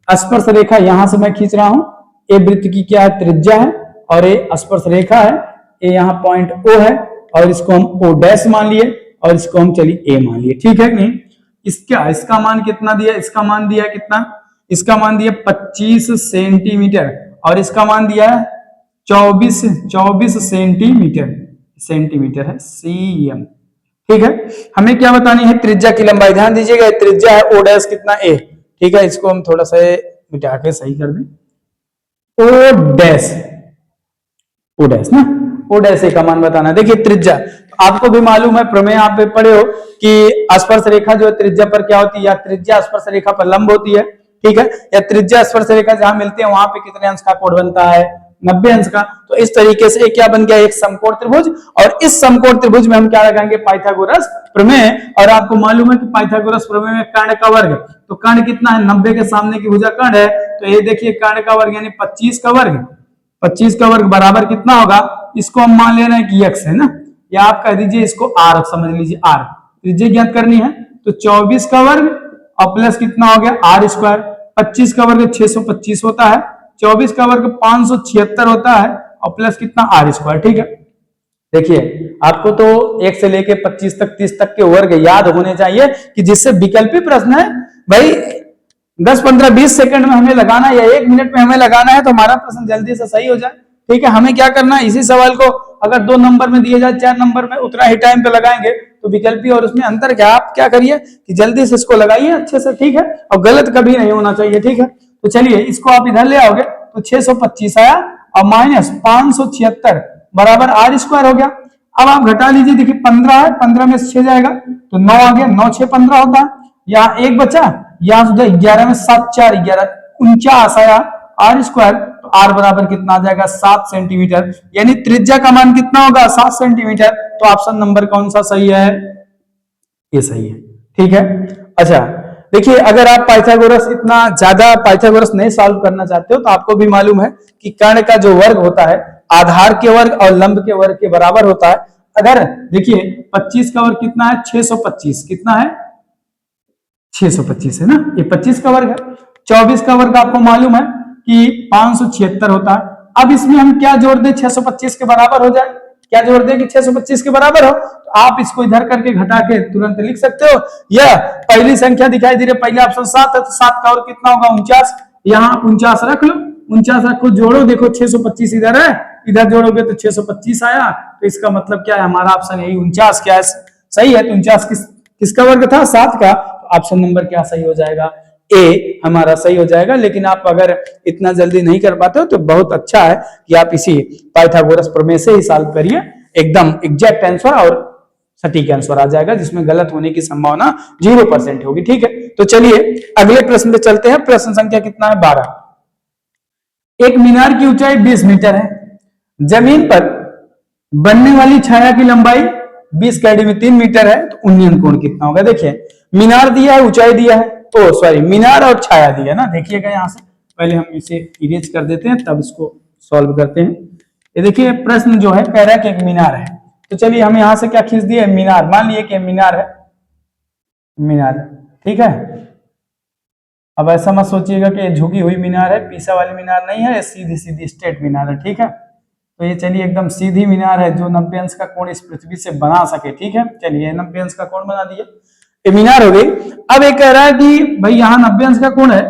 स्पर्श रेखा यहां से मैं खींच रहा हूं, ये वृत्त की क्या है, त्रिज्या है, और ये स्पर्श रेखा है, ये यहाँ पॉइंट O है, और इसको हम O डैश मान लिए और इसको हम चलिए A मान लिए, ठीक है कि नहीं। इसका मान कितना दिया, इसका मान दिया कितना, इसका मान दिया 25 सेंटीमीटर और इसका मान दिया है 24 सेंटीमीटर है, cm, ठीक है। हमें क्या बतानी है, त्रिज्या की लंबाई, ध्यान दीजिएगा त्रिज्या है O डैश कितना, A, ठीक है, इसको हम थोड़ा सा मिटा के सही कर दें, O डैश ना, O डैश का मान बताना है। देखिए त्रिज्या तो आपको भी मालूम है, प्रमेय आप पढ़े हो कि स्पर्श रेखा जो है त्रिज्या पर क्या होती है, या त्रिज्या स्पर्श रेखा पर लंब होती है, ठीक है, या त्रिज्या स्पर्श रेखा जहां मिलती है वहां पे कितने अंश का कोण बनता है, 90 अंश का। तो इस तरीके से क्या बन गया, एक समकोण त्रिभुज, और इस समकोण त्रिभुज में हम क्या लगाएंगे, पाइथागोरस प्रमेय। और आपको मालूम है कि पाइथागोरस प्रमेय में कर्ण का वर्ग, तो कर्ण कितना है, 90 के सामने की भुजा कर्ण है, तो ये देखिए कर्ण का वर्ग यानी 25 का वर्ग, 25 का वर्ग बराबर कितना होगा, इसको हम मान ले रहे हैं कि x है ना, या आप कह दीजिए इसको r समझ लीजिए, r त्रिज्या ज्ञात करनी है, तो 24 का वर्ग और प्लस कितना हो गया r स्क्वायर, 25 का वर्ग 625 होता है, 24 का वर्ग 576 होता है और प्लस कितना r स्क्वायर, ठीक है। देखिए आपको तो 1 से लेके 25 तक 30 तक के वर्ग याद होने चाहिए, कि जिससे विकल्पी प्रश्न है भाई 10 15 20 सेकंड में हमें लगाना है या 1 मिनट में हमें लगाना है, तो हमारा प्रश्न जल्दी से सही हो जाए, ठीक है। हमें क्या करना है, इसी सवाल को अगर 2 नंबर में दिए जाए 4 नंबर में, उतना ही टाइम पे लगाएंगे, तो विकल्पी और उसमें अंतर क्या, आप क्या करिए कि जल्दी से इसको लगाइए अच्छे से, ठीक है, और गलत कभी नहीं होना चाहिए, ठीक है। तो चलिए इसको आप इधर ले आओगे तो 625 आया और माइनस 576 बराबर r स्क्वायर हो गया। अब आप घटा लीजिए, देखिए 15 है, 15 में 6 जाएगा तो 9 आ गया, 9 6 15 होता है, यहाँ 1 बचा, यहाँ 11 में 7 4 11 49 आया r स्क्वायर, तो r बराबर कितना आ जाएगा 7 सेंटीमीटर, यानी त्रिज्या का मान कितना होगा 7 सेंटीमीटर। तो ऑप्शन नंबर कौन सा सही है, ये सही है। ठीक है, अच्छा देखिए, अगर आप पाइथागोरस इतना ज्यादा पाइथागोरस नहीं सॉल्व करना चाहते हो तो आपको भी मालूम है कि कर्ण का जो वर्ग होता है आधार के वर्ग और लंब के वर्ग के बराबर होता है। अगर देखिए 25 का वर्ग कितना है 625, कितना है 625 है ना, ये 25 का वर्ग है। 24 का वर्ग आपको मालूम है कि 576 होता है। अब इसमें हम क्या जोड़ दें 625 के बराबर हो जाए, क्या जोड़ दें कि 625 के बराबर हो, तो आप इसको इधर करके घटा के तुरंत लिख सकते हो। यह पहली संख्या दिखाई दे रही है, पहला ऑप्शन 7 है, तो 7 का और कितना होगा 49, यहाँ 49 रख लो, 49 रखो, जोड़ो, देखो 625 इधर है, इधर जोड़ोगे तो 625 आया। तो इसका मतलब क्या है, हमारा ऑप्शन यही 49 क्या है सही है। तो 49 किसका वर्ग था 7 का, तो ऑप्शन नंबर क्या सही हो जाएगा, ए हमारा सही हो जाएगा। लेकिन आप अगर इतना जल्दी नहीं कर पाते हो तो बहुत अच्छा है कि आप इसी पाइथागोरस प्रमेय से ही सॉल्व करिए, एकदम एग्जैक्ट आंसर और सटीक आंसर आ जाएगा, जिसमें गलत होने की संभावना 0% होगी। ठीक है, तो चलिए अगले प्रश्न पे चलते हैं। प्रश्न संख्या कितना है 12। एक मीनार की ऊंचाई 20 मीटर है, जमीन पर बनने वाली छाया की लंबाई 20 कैडी में 3 मीटर है, तो उन्नयन कोण कितना होगा। देखिए मीनार दिया है, ऊंचाई दिया है, तो सॉरी मीनार और छाया दिया ना, देखिएगा यहां से पहले हम इसे इरेज कर देते हैं तब इसको सॉल्व करते हैं। ये देखिए प्रश्न जो है कह रहा है कि एक मीनार है, तो चलिए हम यहां से क्या खींच दिए मीनार, मान लिए कि मीनार है, मीनार, ठीक है। अब ऐसा मत सोचिएगा कि झुकी हुई मीनार है, पीछा वाली मीनार नहीं है, सीधी सीधी स्ट्रेट मीनार है। ठीक है, तो ये चलिए एकदम सीधी मीनार है जो 90 अंश का कोण इस पृथ्वी से बना सके। ठीक है, चलिए 90 अंश का कोण बना दिए, ये मीनार हो गई। अब एक कह रहा है कि भाई यहाँ 90 अंश का कोण है,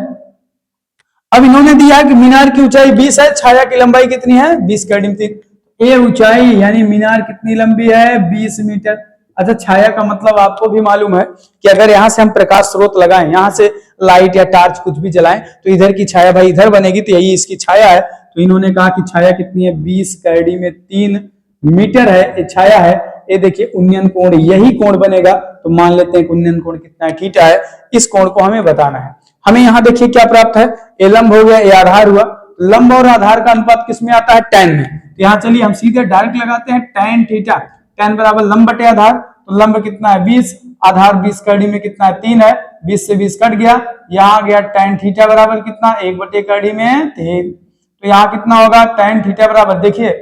अब इन्होंने दिया कि मीनार की ऊंचाई 20 है, छाया की लंबाई कितनी है 20 कैडी में 3, ये ऊंचाई यानी मीनार कितनी लंबी है 20 मीटर। अच्छा छाया का मतलब आपको भी मालूम है कि अगर यहाँ से हम प्रकाश स्रोत लगाएं, यहाँ से लाइट या टार्च कुछ भी जलाएं तो इधर की छाया भाई इधर बनेगी, तो यही इसकी छाया है। तो इन्होंने कहा कि छाया कितनी है 20 कैडी में 3 मीटर है, ये छाया है। ये देखिए उन्नयन कोण यही कोण बनेगा, तो मान लेते हैं कि उन्नयन कोण कितना है थीटा है। इस कोण को हमें बताना है। हमें यहाँ देखिए क्या प्राप्त है, ये लंब हो गया, ये आधार हुआ, लंब और आधार का अनुपात किसमें आता है tan में। तो यहाँ चलिए हम सीधे डायरेक्ट लगाते हैं tan थीटा, tan बराबर लंब बटे आधार, तो लंब कितना है 20, आधार 20 कैडी में कितना है 3 है, 20 से 20 कट गया, यहाँ गया tan थीटा बराबर कितना 1 बटे कैडी में 3, तो यहाँ कितना होगा tan थीटा बराबर, देखिए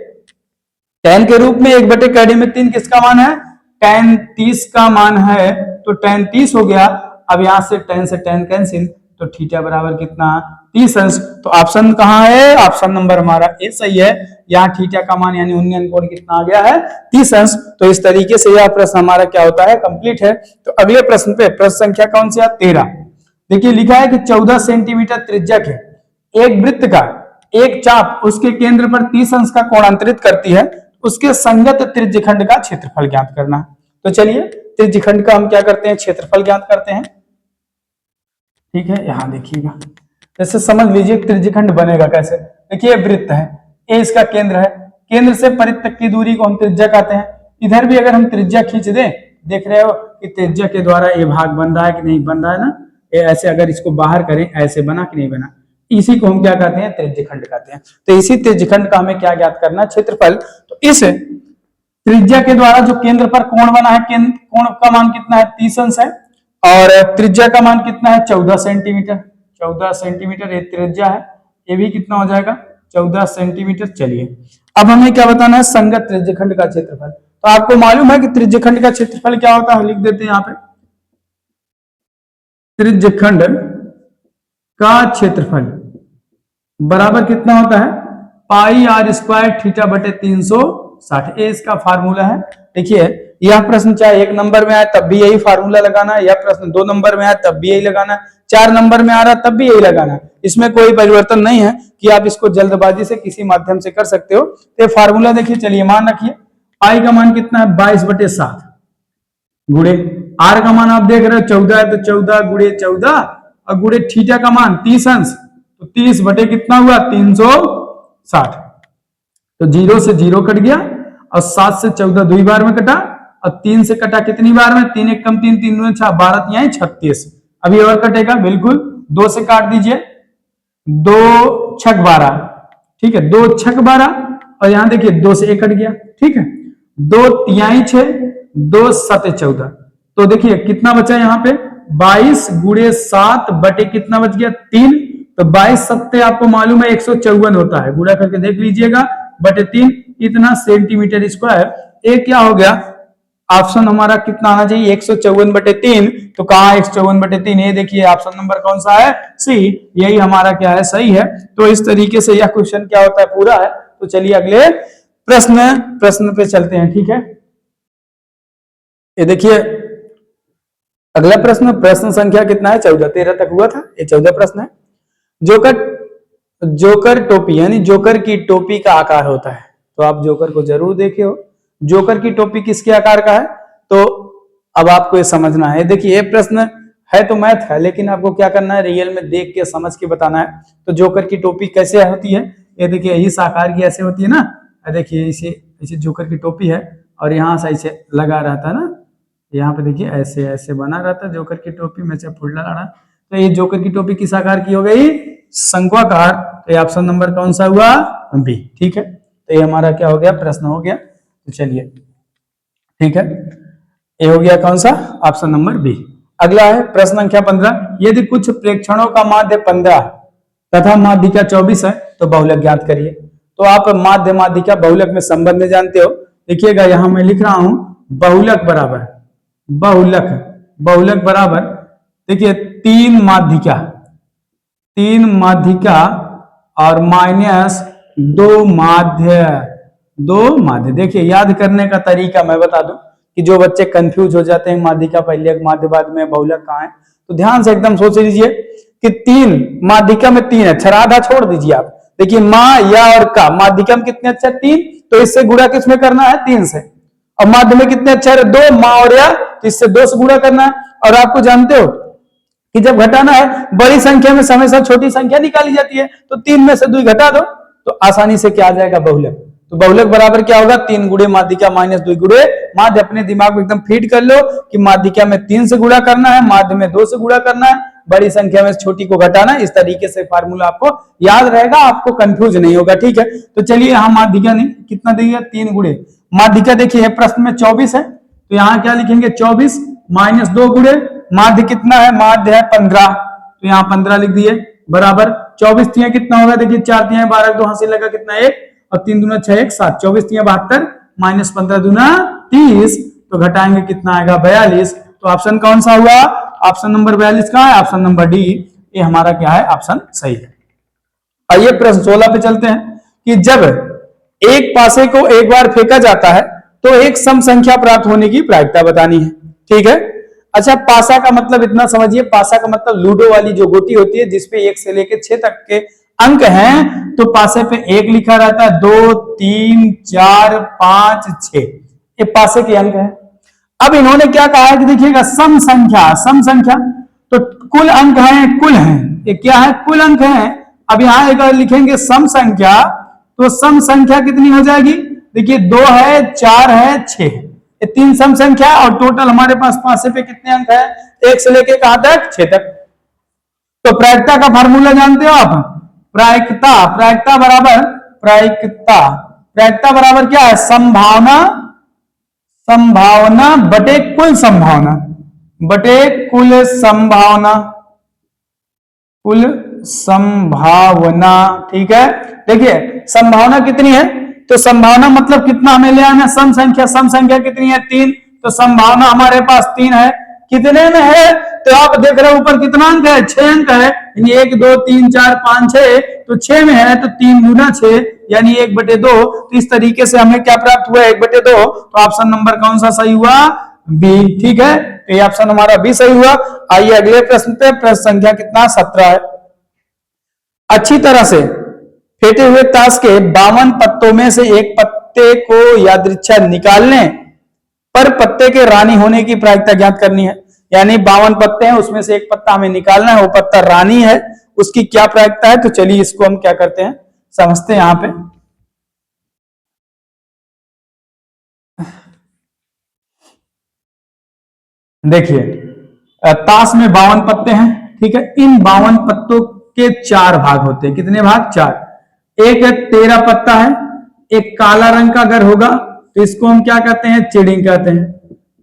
tan के रूप में 1 बटे कैडी में 3 किसका मान है, tan 30 का मान है, तो tan 30 हो गया। अब यहाँ से tan कैंसिल, तो थीटा बराबर कितना 30 अंश। तो ऑप्शन कहाँ है, ऑप्शन नंबर हमारा ए सही है। यहाँ थीटा का मान यानी उन्नयन कोण कितना आ गया है 30 अंश। तो इस तरीके से यह प्रश्न हमारा क्या होता है कंप्लीट है। तो अगले प्रश्न पे, प्रश्न संख्या कौन सी है 13। देखिए लिखा है कि 14 सेंटीमीटर त्रिज्या के एक वृत्त का एक चाप उसके केंद्र पर 30 अंश का कोणांतरित करती है, उसके संगत त्रिज्यखंड का क्षेत्रफल ज्ञात करना। तो चलिए त्रिज्यखंड का हम क्या करते हैं, क्षेत्रफल ज्ञात करते हैं। ठीक है, यहां देखिएगा, जैसे समझ लीजिए त्रिज्यखंड बनेगा कैसे। देखिए वृत्त है, ए इसका केंद्र है, केंद्र से परिध तक की दूरी को हम त्रिज्या कहते हैं। इधर भी अगर हम त्रिज्या खींच दें, देख रहे हो कि त्रिज्या के द्वारा ये भाग बन रहा है कि नहीं बन रहा है ना, ये ऐसे अगर इसको बाहर करें ऐसे बना कि नहीं बना, इसी को हम क्या कहते हैं त्रिज्यखंड कहते हैं। तो इसी त्रिज्यखंड का हमें क्या ज्ञात करना, क्षेत्रफल। तो इस त्रिज्या के द्वारा जो केंद्र पर कोण बना है, कोण का मान कितना है 30 अंश है, और त्रिज्या का मान कितना है 14 सेंटीमीटर। 14 सेंटीमीटर ये त्रिज्या है, ये भी कितना हो जाएगा 14 सेंटीमीटर। चलिए अब हमें क्या बताना है, संगत त्रिज्यखंड का क्षेत्रफल। तो आपको मालूम है कि त्रिज्यखंड का क्षेत्रफल क्या होता है, लिख देते हैं यहाँ पे, त्रिज्यखंड का क्षेत्रफल बराबर कितना होता है पाई आर स्क्वायर थीटा बटे 360, ये इसका फार्मूला है। देखिए यह प्रश्न चाहे 1 नंबर में आए तब भी यही फार्मूला लगाना है, यह प्रश्न 2 नंबर में आए तब भी यही लगाना है, 4 नंबर में आ रहा है तब भी यही लगाना है, इसमें कोई परिवर्तन नहीं है कि आप इसको जल्दबाजी से किसी माध्यम से कर सकते हो। तो फार्मूला देखिए, चलिए मान रखिए पाई का मान कितना है 22/7 गुणे आर का मान आप देख रहे हो 14 है, तो 14 गुणे 14 और गुणे थीटा का मान 30 अंश, तो 30 बटे कितना हुआ 360, तो 0 से 0 कट गया और 7 से 14 2 बार में कटा और 3 से कटा कितनी बार में, 3 1 कम 3 3 2 6 12 यहाँ 36। अभी और कटेगा बिल्कुल, 2 से काट दीजिए, 2 6 12 ठीक है, 2 छक 12 और यहाँ देखिए 2 से 1 कट गया, ठीक है, 2 तिहाई 6, 2 सते 14, तो देखिए कितना बचा यहाँ पे 22 गुणे 7 बटे कितना बच गया 3, तो 22 सत्ते आपको मालूम है 154 होता है, गुणा करके देख लीजिएगा, बटे 3 इतना सेंटीमीटर स्क्वायर। एक क्या हो गया, ऑप्शन हमारा कितना आना चाहिए 154/3, तो कहा 154/3, ये देखिए ऑप्शन नंबर कौन सा है, सी, यही हमारा क्या है, सही है। तो इस तरीके से यह क्वेश्चन क्या होता है, पूरा है। तो चलिए अगले प्रश्न पे चलते हैं, ठीक है। ये देखिए अगला प्रश्न संख्या कितना है 14, 13 तक हुआ था, ये 14 प्रश्न है। जोकर टोपी यानी जोकर की टोपी का आकार होता है, तो आप जोकर को जरूर देखे हो। जोकर की टोपी किसके आकार का है, तो अब आपको ये समझना है। देखिए ये प्रश्न है तो मैथ है, लेकिन आपको क्या करना है, रियल में देख के समझ के बताना है। तो जोकर की टोपी कैसे होती है, ये देखिए इस आकार की ऐसे होती है ना, देखिए इसे जोकर की टोपी है और यहाँ से ऐसे लगा रहता है ना, यहाँ पे देखिए ऐसे ऐसे बना रहता है जोकर की टोपी में से फुल डाला। तो ये जोकर की टोपी किस आकार की हो गई, शंक्वाकार। तो ये ऑप्शन नंबर कौन सा हुआ, बी, ठीक है। तो ये हमारा क्या हो गया, प्रश्न हो गया। तो चलिए ठीक है, ये हो गया कौन सा, ऑप्शन नंबर बी। अगला है प्रश्न संख्या 15, यदि कुछ प्रेक्षणों का माध्य 15 तथा माध्यिका 24 है तो बहुलक ज्ञात करिए। तो आप माध्य माध्यिका बहुलक में संबंध जानते हो। देखिएगा यहां मैं लिख रहा हूं बहुलक बराबर देखिए 3 माध्यिका और माइनस 2 माध्य। देखिए याद करने का तरीका मैं बता दूं कि जो बच्चे कंफ्यूज हो जाते हैं माध्यिका पहले माध्य बाद में बहुलक कहाँ है, तो ध्यान से एकदम सोच लीजिए कि 3 माध्यिका में 3 अक्षर, आधा छोड़ दीजिए आप। देखिए माँ या और का, माध्यिका में कितने अक्षर 3, तो इससे गुणा किसमें करना है 3 से, और माध्य में कितने अक्षर है 2, माँ और या, तो इससे 2 से गुणा करना है। और आपको जानते हो कि जब घटाना है बड़ी संख्या में हमेशा छोटी संख्या निकाली जाती है, तो 3 में से 2 घटा दो तो आसानी से क्या आ जाएगा, बहुलक। तो बहुलक बराबर क्या होगा, 3 गुणे माध्यिका माइनस 2 गुणे माध्य। अपने दिमाग में एकदम फीड कर लो कि माध्यिका में 3 से गुणा करना है, माध्य में 2 से गुणा करना है, बड़ी संख्या में छोटी को घटाना है। इस तरीके से फार्मूला आपको याद रहेगा, आपको कंफ्यूज नहीं होगा, ठीक है। तो चलिए यहाँ माध्यिका नहीं कितना देगा 3 गुणे माध्यिका, देखिए प्रश्न में 24 है, तो यहाँ क्या लिखेंगे 24 माइनस 2 गुणे माध्य कितना है, माध्य है 15, तो यहाँ 15 लिख दिए बराबर 24 तिया कितना होगा, देखिए 4 तिया 12, 2 हासिल लगा कितना 1 और 3 दूना 6 1 7, 24 तिया 72 माइनस 15 दूना 30, तो घटाएंगे कितना आएगा 42। तो ऑप्शन कौन सा हुआ, ऑप्शन नंबर 42 का है, ऑप्शन नंबर डी, ये हमारा क्या है, ऑप्शन सही है। आइए प्रश्न 16 पे चलते हैं कि जब एक पासे को एक बार फेंका जाता है तो एक सम संख्या प्राप्त होने की प्रायिकता बतानी है, ठीक है। अच्छा पासा का मतलब इतना समझिए, पासा का मतलब लूडो वाली जो गोटी होती है जिसपे 1 से लेकर 6 तक के अंक हैं, तो पासे पे 1 लिखा रहता है, 2 3 4 5 6, ये पासे के अंक है। अब इन्होंने क्या कहा है कि देखिएगा सम संख्या, तो कुल अंक हैं, कुल हैं, ये क्या है, कुल अंक हैं। अब यहां एक लिखेंगे सम संख्या, तो सम संख्या कितनी हो जाएगी, देखिए 2 है 4 है 6, ये 3 सम संख्या और टोटल हमारे पास पासे पे कितने अंक है, 1 से लेके कहां तक 6 तक। तो प्रायिकता का फार्मूला जानते हो आप, प्रायिकता बराबर क्या है, संभावना बटे कुल संभावना, ठीक है। देखिए संभावना कितनी है, तो संभावना मतलब कितना हमें ले आना, सम संख्या कितनी है 3, तो संभावना हमारे पास 3 है, कितने में है, तो आप देख रहे हो ऊपर कितना अंक है, 6 अंक है, यानी 1 2 3 4 5 6, तो 6 में है तो 3 गुना 6 यानी 1/2। तो इस तरीके से हमें क्या प्राप्त हुआ 1/2, तो ऑप्शन नंबर कौन सा सही हुआ, बी, ठीक है। तो ये ऑप्शन हमारा बी सही हुआ। आइए अगले प्रश्न पे, प्रश्न संख्या कितना 17 है। अच्छी तरह से फेंटे हुए ताश के 52 पत्तों में से एक पत्ते को यादृच्छा निकालने पर पत्ते के रानी होने की प्रायिकता ज्ञात करनी है। यानी 52 पत्ते हैं, उसमें से एक पत्ता हमें निकालना है, वो पत्ता रानी है, उसकी क्या प्रायिकता है। तो चलिए इसको हम क्या करते हैं, समझते हैं। यहां पे देखिए ताश में 52 पत्ते हैं, ठीक है। इन 52 पत्तों के 4 भाग होते हैं, कितने भाग, 4। एक 13 पत्ता है, एक काला रंग का अगर होगा तो इसको हम क्या कहते हैं, चिड़िंग कहते हैं,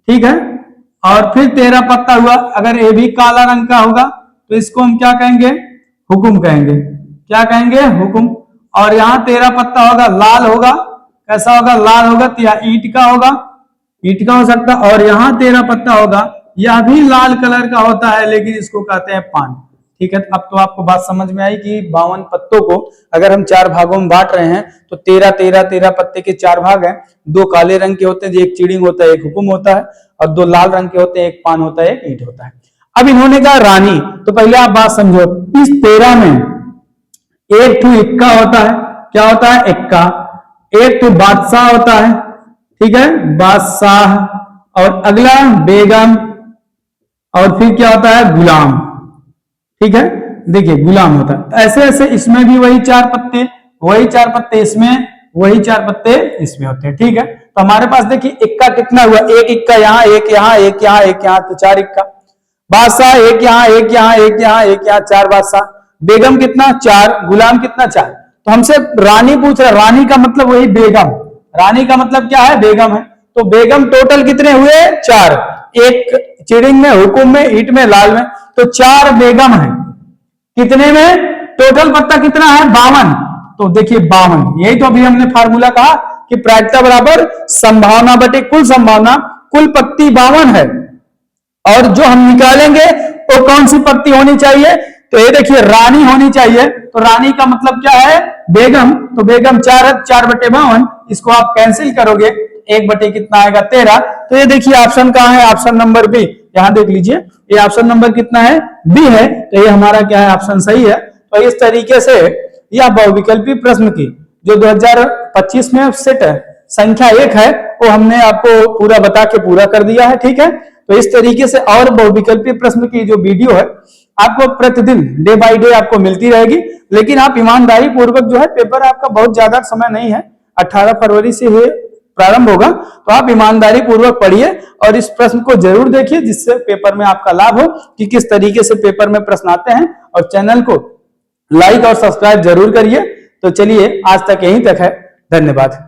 ठीक है। और फिर 13 पत्ता हुआ, अगर ये भी काला रंग का होगा तो इसको हम क्या कहेंगे, हुकुम कहेंगे। क्या कहेंगे, हुकुम। और यहाँ 13 पत्ता होगा, लाल होगा, कैसा होगा, लाल होगा, तो या ईंट का होगा, ईंट का हो सकता। और यहाँ 13 पत्ता होगा, यह भी लाल कलर का होता है, लेकिन इसको कहते हैं पान, ठीक है। अब तो आपको बात समझ में आई कि 52 पत्तों को अगर हम 4 भागों में बांट रहे हैं तो 13 पत्ते के 4 भाग हैं। 2 काले रंग के होते हैं, एक चिड़िंग होता है, एक हुकुम होता है, और 2 लाल रंग के होते हैं, एक पान होता है, एक ईंट होता है। अब इन्होंने कहा रानी, तो पहले आप बात समझो, इस 13 में एक तो इक्का होता है, क्या होता है, इक्का। एक तो बादशाह होता है, ठीक है, बादशाह। और अगला बेगम, और फिर क्या होता है, गुलाम, ठीक है। देखिए गुलाम होता है। ऐसे ऐसे इसमें भी वही 4 पत्ते, वही 4 पत्ते इसमें, वही 4 पत्ते इसमें होते हैं, ठीक है। तो हमारे पास देखिए इक्का कितना हुआ, एक इक्का यहाँ, एक यहाँ, एक यहाँ, एक यहाँ, तो 4 इक्का। बादशाह एक यहाँ, एक यहाँ, एक यहाँ, एक यहाँ, 4 बादशाह। बेगम कितना, 4। गुलाम कितना, 4। तो हमसे रानी पूछ रहा, रानी का मतलब वही बेगम, रानी का मतलब क्या है, बेगम है। तो बेगम टोटल कितने हुए, 4। एक चिड़िंग में, हुकुम में, ईंट में, लाल में, तो 4 बेगम है। कितने में, टोटल पत्ता कितना है, 52। तो देखिए 52, यही तो अभी हमने फार्मूला कहा कि प्रायिकता बराबर संभावना बटे कुल संभावना, कुल पत्ती 52 है। और जो हम निकालेंगे वो कौन सी पत्ती होनी चाहिए, तो ये देखिए रानी होनी चाहिए। तो रानी का मतलब क्या है, बेगम। तो बेगम 4 है, 4 बटे 52, इसको आप कैंसिल करोगे, 1 बटे कितना आएगा, 13। तो ये देखिए ऑप्शन कहाँ है, ऑप्शन नंबर बी। यहां देख लीजिए, ये ऑप्शन नंबर कितना है, बी है। तो ये हमारा क्या है, ऑप्शन सही है। तो इस तरीके से यह बहुविकल्पी प्रश्न की जो 2025 में सेट है संख्या 1 है, वो हमने आपको पूरा बता के पूरा कर दिया है, ठीक है। तो इस तरीके से और बहुविकल्पी प्रश्न की जो वीडियो है आपको प्रतिदिन डे बाय डे आपको मिलती रहेगी। लेकिन आप ईमानदारी पूर्वक जो है, पेपर आपका बहुत ज्यादा समय नहीं है, 18 फरवरी से ही प्रारंभ होगा, तो आप ईमानदारी पूर्वक पढ़िए और इस प्रश्न को जरूर देखिए, जिससे पेपर में आपका लाभ हो कि किस तरीके से पेपर में प्रश्न आते हैं। और चैनल को लाइक और सब्सक्राइब जरूर करिए। तो चलिए आज तक यहीं तक है, धन्यवाद।